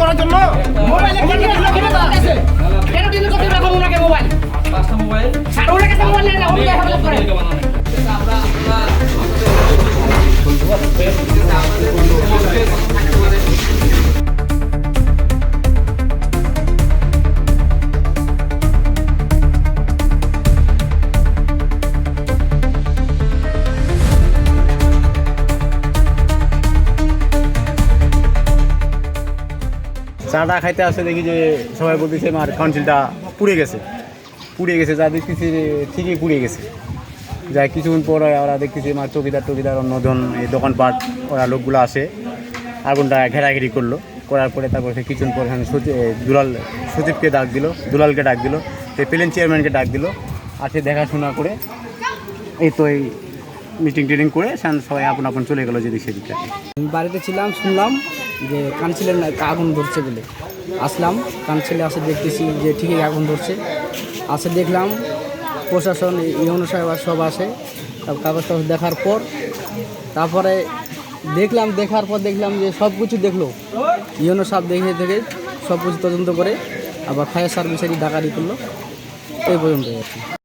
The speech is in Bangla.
করার জন্য মোবাইলে কেন ডিলিট করতে রাখো ওনাকে মোবাইল পাঁচটা মোবাইল স্যার ওনার কাছে মোবাইল নেই না উনি হেফাজত করেন চাটা খাইতে আসে দেখি যে সবাই বলতেছে আমার কাউন্সিলটা পুড়ে গেছে যা দেখতেছি ঠিকই পুড়ে গেছে যাই কিছুক্ষণ পর ওরা দেখতেছি আমার চৌকিদার অন্যজন এই দোকানপাট ওরা লোকগুলো আসে আগুনটা ঘেরাঘেরি করার পরে তারপর সে কিছুক্ষণ পর সচিবকে ডাক দিল দুলালকে ডাক দিল সেই প্লেন চেয়ারম্যানকে ডাক দিল আর সে দেখাশোনা করে এই তো এই মিটিং করে সবাই আপন চলে গেলো যেদিক সেদিকটা। আমি বাড়িতে ছিলাম, শুনলাম যে কাউন্সিলের আগুন ধরছে বলে আসলাম। কাউন্সিলে আসে দেখতেছি যে ঠিকই আগুন ধরছে। আসে দেখলাম প্রশাসন ইউনো সাহেব সব আসে, সব কাগজ দেখার পর তারপরে দেখার পর দেখলাম যে সব কিছু দেখলো ইউনো সাহেব দেখে থেকে সব কিছু তদন্ত করে আবার ফায়ার সার্ভিসেরই ডাকাতি করলো এই পর্যন্ত আর কি।